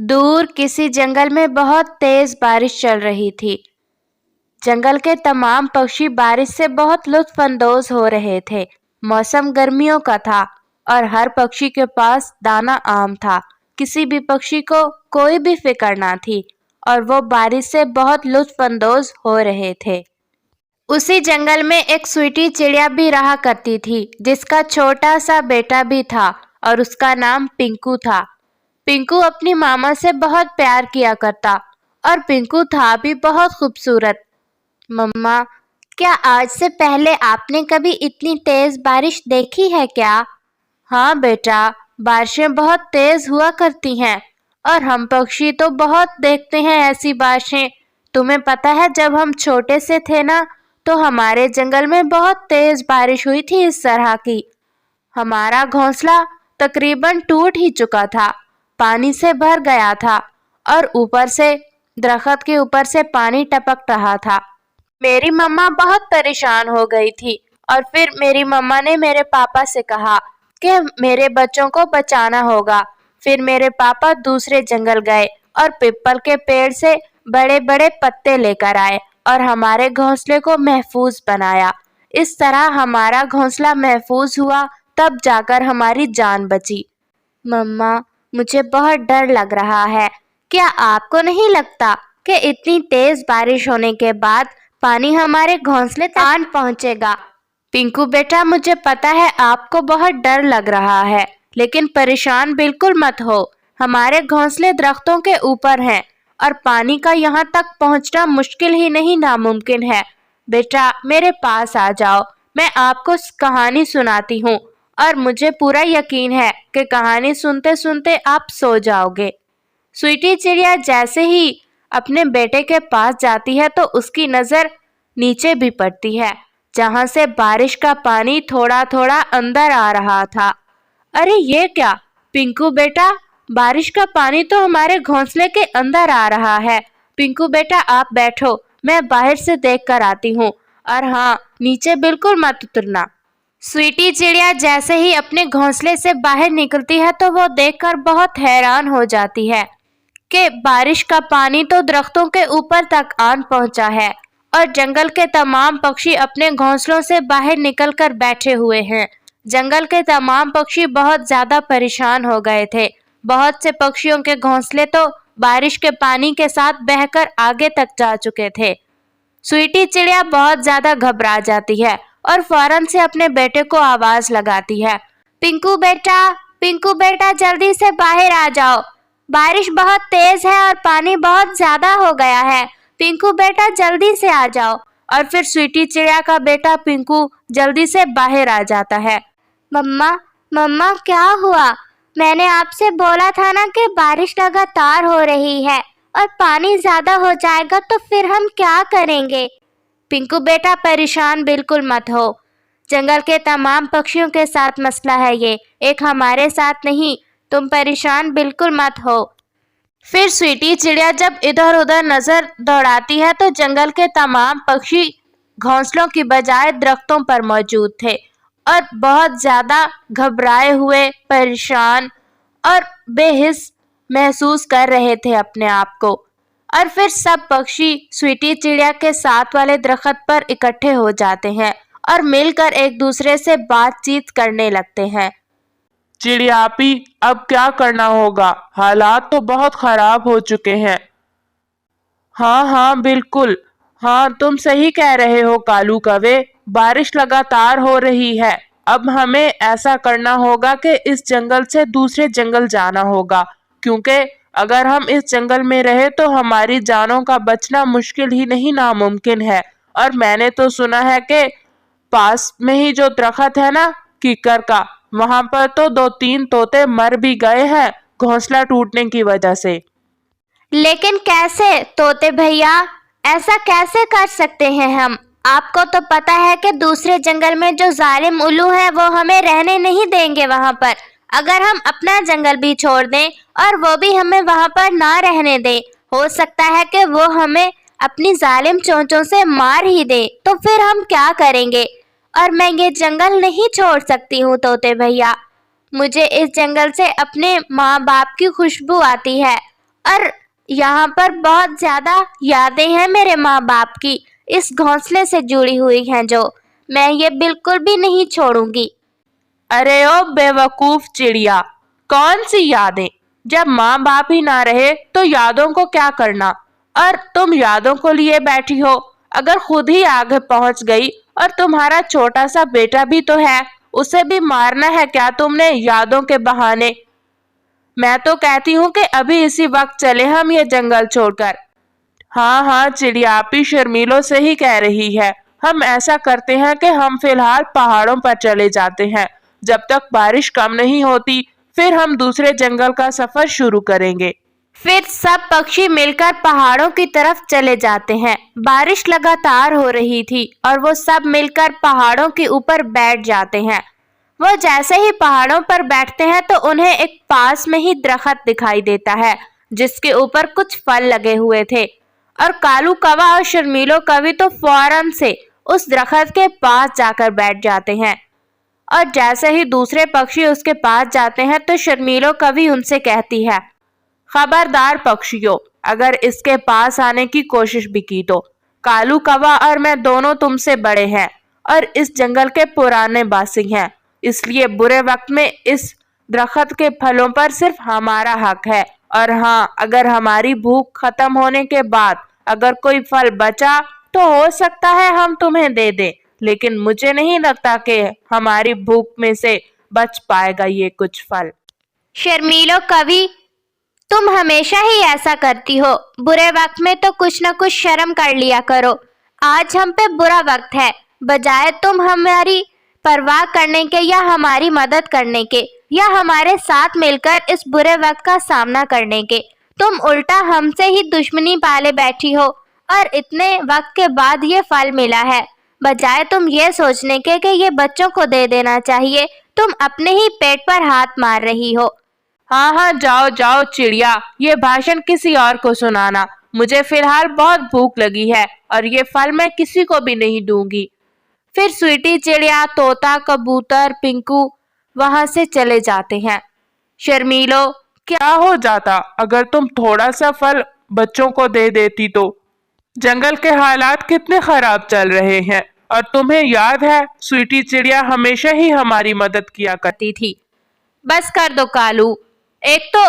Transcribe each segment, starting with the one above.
دور کسی جنگل میں بہت تیز بارش چل رہی تھی۔ جنگل کے تمام پکشی بارش سے بہت لطف اندوز ہو رہے تھے۔ موسم گرمیوں کا تھا اور ہر پکشی کے پاس دانہ آم تھا۔ کسی بھی پکشی کو کوئی بھی فکر نہ تھی اور وہ بارش سے بہت لطف اندوز ہو رہے تھے۔ اسی جنگل میں ایک سویٹی چڑیا بھی رہا کرتی تھی جس کا چھوٹا سا بیٹا بھی تھا اور اس کا نام پنکو تھا۔ پنکو اپنی ماما سے بہت پیار کیا کرتا اور پنکو تھا بھی بہت خوبصورت۔ مما، کیا آج سے پہلے آپ نے کبھی اتنی تیز بارش دیکھی ہے کیا؟ ہاں بیٹا، بارشیں بہت تیز ہوا کرتی ہیں اور ہم پکشی تو بہت دیکھتے ہیں ایسی بارشیں۔ تمہیں پتہ ہے جب ہم چھوٹے سے تھے نا تو ہمارے جنگل میں بہت تیز بارش ہوئی تھی اس طرح کی۔ ہمارا گھونسلہ تقریباً ٹوٹ ہی چکا تھا، پانی سے بھر گیا تھا اور اوپر سے درخت کے اوپر سے پانی ٹپک رہا تھا۔ میری مما بہت پریشان ہو گئی تھی اور پھر میری مما نے میرے پاپا سے کہا کہ میرے بچوں کو بچانا ہوگا۔ پھر میرے پاپا دوسرے جنگل گئے اور پیپل کے پیڑ سے بڑے بڑے پتے لے کر آئے اور ہمارے گھونسلے کو محفوظ بنایا۔ اس طرح ہمارا گھونسلہ محفوظ ہوا، تب جا کر ہماری جان بچی۔ مما، مجھے بہت ڈر لگ رہا ہے۔ کیا آپ کو نہیں لگتا کہ اتنی تیز بارش ہونے کے بعد پانی ہمارے گھونسلے تک پہنچے گا؟ پنکو بیٹا، مجھے پتا ہے آپ کو بہت ڈر لگ رہا ہے، لیکن پریشان بالکل مت ہو۔ ہمارے گھونسلے درختوں کے اوپر ہیں اور پانی کا یہاں تک پہنچنا مشکل ہی نہیں، ناممکن ہے۔ بیٹا، میرے پاس آ جاؤ، میں آپ کو کہانی سناتی ہوں اور مجھے پورا یقین ہے کہ کہانی سنتے سنتے آپ سو جاؤ گے۔ سویٹی چڑیا جیسے ہی اپنے بیٹے کے پاس جاتی ہے تو اس کی نظر نیچے بھی پڑتی ہے جہاں سے بارش کا پانی تھوڑا تھوڑا اندر آ رہا تھا۔ ارے یہ کیا پنکو بیٹا، بارش کا پانی تو ہمارے گھونسلے کے اندر آ رہا ہے۔ پنکو بیٹا آپ بیٹھو، میں باہر سے دیکھ کر آتی ہوں، اور ہاں، نیچے بالکل مت اترنا۔ سویٹی چڑیا جیسے ہی اپنے گھونسلے سے باہر نکلتی ہے تو وہ دیکھ کر بہت حیران ہو جاتی ہے کہ بارش کا پانی تو درختوں کے اوپر تک آن پہنچا ہے اور جنگل کے تمام پکشی اپنے گھونسلوں سے باہر نکل کر بیٹھے ہوئے ہیں۔ جنگل کے تمام پکشی بہت زیادہ پریشان ہو گئے تھے۔ بہت سے پکشیوں کے گھونسلے تو بارش کے پانی کے ساتھ بہہ کر آگے تک جا چکے تھے۔ سویٹی چڑیا بہت زیادہ گھبرا جاتی ہے اور فوراً سے اپنے بیٹے کو آواز لگاتی ہے، پنکو بیٹا جلدی سے باہر آ جاؤ، بارش بہت تیز ہے اور پانی بہت زیادہ ہو گیا ہے، پنکو بیٹا جلدی سے آ جاؤ۔ اور پھر سویٹی چڑیا کا بیٹا پنکو جلدی سے باہر آ جاتا ہے۔ مما کیا ہوا؟ میں نے آپ سے بولا تھا نا کہ بارش لگاتار ہو رہی ہے اور پانی زیادہ ہو جائے گا تو پھر ہم کیا کریں گے؟ پنکو بیٹا پریشان بالکل مت ہو، جنگل کے تمام پکشیوں کے ساتھ مسئلہ ہے یہ، ایک ہمارے ساتھ نہیں، تم پریشان بالکل مت ہو۔ پھر سویٹی چڑیا جب ادھر ادھر نظر دوڑاتی ہے تو جنگل کے تمام پکشی گھونسلوں کی بجائے درختوں پر موجود تھے اور بہت زیادہ گھبرائے ہوئے، پریشان اور بے حس محسوس کر رہے تھے اپنے آپ کو۔ اور پھر سب پکشی سویٹی چڑیا کے ساتھ والے درخت پر اکٹھے ہو جاتے ہیں اور مل کر ایک دوسرے سے بات چیت کرنے لگتے ہیں۔ چڑیا آپی، اب کیا کرنا ہوگا؟ حالات تو بہت خراب ہو چکے ہیں۔ ہاں بالکل، ہاں تم صحیح کہہ رہے ہو کالو کوے، بارش لگاتار ہو رہی ہے۔ اب ہمیں ایسا کرنا ہوگا کہ اس جنگل سے دوسرے جنگل جانا ہوگا، کیونکہ اگر ہم اس جنگل میں رہے تو ہماری جانوں کا بچنا مشکل ہی نہیں، ناممکن ہے۔ اور میں نے تو سنا ہے کہ پاس میں ہی جو درخت ہے نا کیکر کا، وہاں پر تو 2-3 طوطے مر بھی گئے ہیں گھونسلہ ٹوٹنے کی وجہ سے۔ لیکن کیسے طوطے بھیا؟ ایسا کیسے کر سکتے ہیں ہم؟ آپ کو تو پتا ہے کہ دوسرے جنگل میں جو ظالم الو ہیں وہ ہمیں رہنے نہیں دیں گے وہاں پر۔ اگر ہم اپنا جنگل بھی چھوڑ دیں اور وہ بھی ہمیں وہاں پر نہ رہنے دیں، ہو سکتا ہے کہ وہ ہمیں اپنی ظالم چونچوں سے مار ہی دے، تو پھر ہم کیا کریں گے؟ اور میں یہ جنگل نہیں چھوڑ سکتی ہوں طوطے بھیا، مجھے اس جنگل سے اپنے ماں باپ کی خوشبو آتی ہے اور یہاں پر بہت زیادہ یادیں ہیں میرے ماں باپ کی، اس گھونسلے سے جڑی ہوئی ہیں جو میں یہ بالکل بھی نہیں چھوڑوں گی۔ ارے او بے وقوف چڑیا، کون سی یادیں؟ جب ماں باپ ہی نہ رہے تو یادوں کو کیا کرنا؟ اور تم یادوں کو لیے بیٹھی ہو؟ اگر خود ہی آگے پہنچ گئی، اور تمہارا چھوٹا سا بیٹا بھی تو ہے، اسے بھی مارنا ہے کیا تم نے یادوں کے بہانے؟ میں تو کہتی ہوں کہ ابھی اسی وقت چلے ہم یہ جنگل چھوڑ کر۔ ہاں ہاں، چڑیا آپی شرمیلو سے ہی کہہ رہی ہے۔ ہم ایسا کرتے ہیں کہ ہم فی الحال پہاڑوں پر چلے جاتے ہیں، جب تک بارش کم نہیں ہوتی، پھر ہم دوسرے جنگل کا سفر شروع کریں گے۔ پھر سب پکشی مل کر پہاڑوں کی طرف چلے جاتے ہیں۔ بارش لگاتار ہو رہی تھی اور وہ سب مل کر پہاڑوں کے اوپر بیٹھ جاتے ہیں۔ وہ جیسے ہی پہاڑوں پر بیٹھتے ہیں تو انہیں ایک پاس میں ہی درخت دکھائی دیتا ہے جس کے اوپر کچھ پھل لگے ہوئے تھے، اور کالو کوا اور شرمیلو کوی تو فوراً سے اس درخت کے پاس جا کر بیٹھ جاتے ہیں۔ اور جیسے ہی دوسرے پکشی اس کے پاس جاتے ہیں تو شرمیلو کوی ان سے کہتی ہے، خبردار پکشیوں، اگر اس کے پاس آنے کی کوشش بھی کی تو کالو کوا اور میں دونوں تم سے بڑے ہیں اور اس جنگل کے پرانے باسی ہیں، اس لیے برے وقت میں اس درخت کے پھلوں پر صرف ہمارا حق ہے، اور ہاں، اگر ہماری بھوک ختم ہونے کے بعد اگر کوئی پھل بچا تو ہو سکتا ہے ہم تمہیں دے دیں، لیکن مجھے نہیں لگتا کہ ہماری بھوک میں سے بچ پائے گا یہ کچھ پھل۔ شرمیلو کوی، تم ہمیشہ ہی ایسا کرتی ہو، برے وقت میں تو کچھ نہ کچھ شرم کر لیا کرو۔ آج ہم پہ برا وقت ہے، بجائے تم ہماری پرواہ کرنے کے یا ہماری مدد کرنے کے یا ہمارے ساتھ مل کر اس برے وقت کا سامنا کرنے کے، تم الٹا ہم سے ہی دشمنی پالے بیٹھی ہو، اور اتنے وقت کے بعد یہ پھل ملا ہے، بجائے تم یہ سوچنے کے کہ یہ بچوں کو دے دینا چاہیے، تم اپنے ہی پیٹ پر ہاتھ مار رہی ہو۔ ہاں ہاں، جاؤ جاؤ چڑیا، یہ بھاشن کسی اور کو سنانا، مجھے فی الحال بہت بھوک لگی ہے اور یہ پھل میں کسی کو بھی نہیں دوں گی۔ پھر سویٹی چڑیا، طوطا، کبوتر، پنکو وہاں سے چلے جاتے ہیں۔ شرمیلو، کیا ہو جاتا اگر تم تھوڑا سا پھل بچوں کو دے دیتی تو؟ جنگل کے حالات کتنے خراب چل رہے ہیں، اور تمہیں یاد ہے سویٹی چڑیا ہمیشہ ہی ہماری مدد کیا کرتی تھی۔ بس کر دو کالو، ایک تو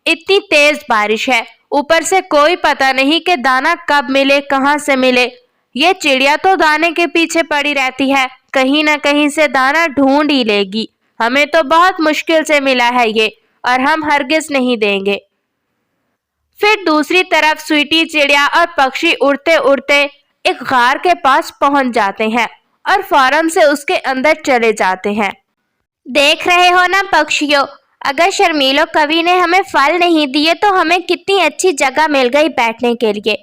اتنی تیز بارش ہے، اوپر سے کوئی پتہ نہیں کہ دانا کب ملے، کہاں سے ملے۔ یہ چڑیا تو دانے کے پیچھے پڑی رہتی ہے، کہیں نہ کہیں سے دانا ڈھونڈ ہی لے گی، ہمیں تو بہت مشکل سے ملا ہے یہ، اور ہم ہرگز نہیں دیں گے۔ پھر دوسری طرف سویٹی چڑیا اور پکشی اڑتے اڑتے ایک غار کے پاس پہنچ جاتے ہیں اور فوراً سے اس کے اندر چلے جاتے ہیں۔ دیکھ رہے ہو نا پکشیوں، اگر شرمیلو کوی نے ہمیں پھل نہیں دیے تو ہمیں کتنی اچھی جگہ مل گئی بیٹھنے کے لیے۔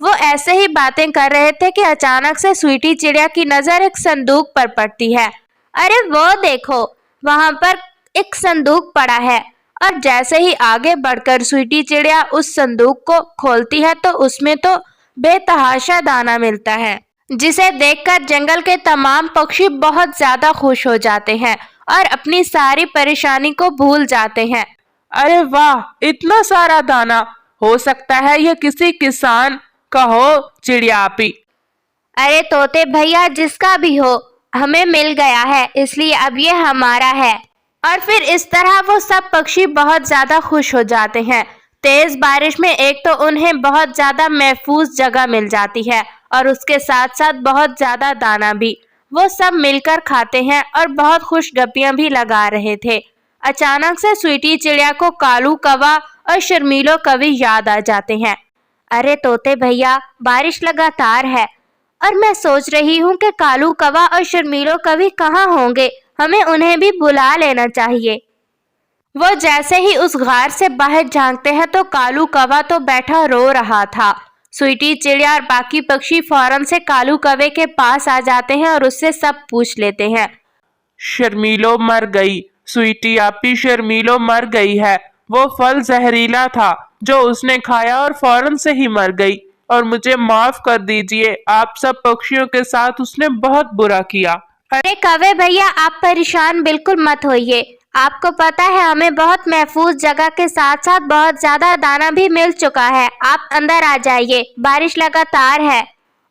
وہ ایسے ہی باتیں کر رہے تھے کہ اچانک سے سویٹی چڑیا کی نظر ایک صندوق پر پڑتی ہے۔ ارے وہ دیکھو، وہاں پر ایک صندوق پڑا ہے، اور جیسے ہی آگے بڑھ کر سویٹی چڑیا اس صندوق کو کھولتی ہے تو اس میں تو بے تحاشا دانا ملتا ہے، جسے دیکھ کر جنگل کے تمام پکشی بہت زیادہ خوش ہو جاتے ہیں اور اپنی ساری پریشانی کو بھول جاتے ہیں۔ ارے واہ، اتنا سارا دانا! ہو سکتا ہے یہ کسی کسان کا ہو چڑیا آپی۔ ارے طوطے بھیا، جس کا بھی ہو، ہمیں مل گیا ہے، اس لیے اب یہ ہمارا ہے۔ اور پھر اس طرح وہ سب پکشی بہت زیادہ خوش ہو جاتے ہیں۔ تیز بارش میں ایک تو انہیں بہت زیادہ محفوظ جگہ مل جاتی ہے، اور اس کے ساتھ ساتھ بہت زیادہ دانا بھی۔ وہ سب مل کر کھاتے ہیں اور بہت خوش گپیاں بھی لگا رہے تھے۔ اچانک سے سویٹی چڑیا کو کالو کوا اور شرمیلو کوی یاد آ جاتے ہیں۔ ارے طوطے بھیا، بارش لگاتار ہے، اور میں سوچ رہی ہوں کہ کالو کوا اور شرمیلو کوی کہاں ہوں گے، ہمیں انہیں بھی بلا لینا چاہیے۔ وہ جیسے ہی اس غار سے باہر جھانکتے ہیں تو کالو کوا تو بیٹھا رو رہا تھا۔ سویٹی چڑیا اور باقی پکشی فوراً سے کالو کوے کے پاس آ جاتے ہیں اور اس سے سب پوچھ لیتے ہیں۔ شرمیلو مر گئی، سویٹی آپی شرمیلو مر گئی ہے، وہ پھل زہریلا تھا جو اس نے کھایا اور فوراً سے ہی مر گئی، اور مجھے معاف کر دیجئے، آپ سب پکشیوں کے ساتھ اس نے بہت برا کیا۔ ارے کوے بھیا، آپ پریشان بالکل مت ہوئیے، آپ کو پتا ہے ہمیں بہت محفوظ جگہ کے ساتھ ساتھ بہت زیادہ دانا بھی مل چکا ہے، آپ اندر آ جائیے، بارش لگاتار ہے۔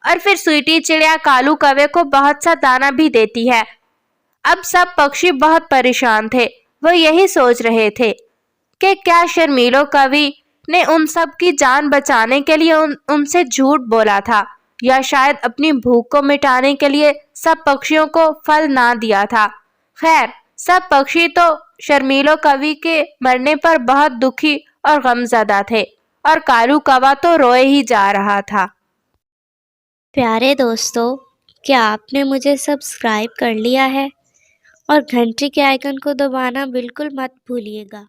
اور پھر سویٹی چڑیا کالو کوے کو بہت سا دانا بھی دیتی ہے۔ اب سب پکشی بہت پریشان تھے، وہ یہی سوچ رہے تھے کہ کیا شرمیلو کوی نے ان سب کی جان بچانے کے لیے ان سے جھوٹ بولا تھا، یا شاید اپنی بھوک کو مٹانے کے لیے سب پکشیوں کو پھل نہ دیا تھا۔ خیر، سب پکشی تو شرمیلو کوی کے مرنے پر بہت دکھی اور غمزدہ تھے، اور کالو کوا تو روئے ہی جا رہا تھا۔ پیارے دوستو، کیا آپ نے مجھے سبسکرائب کر لیا ہے؟ اور گھنٹی کے آئیکن کو دبانا بالکل مت بھولیے گا۔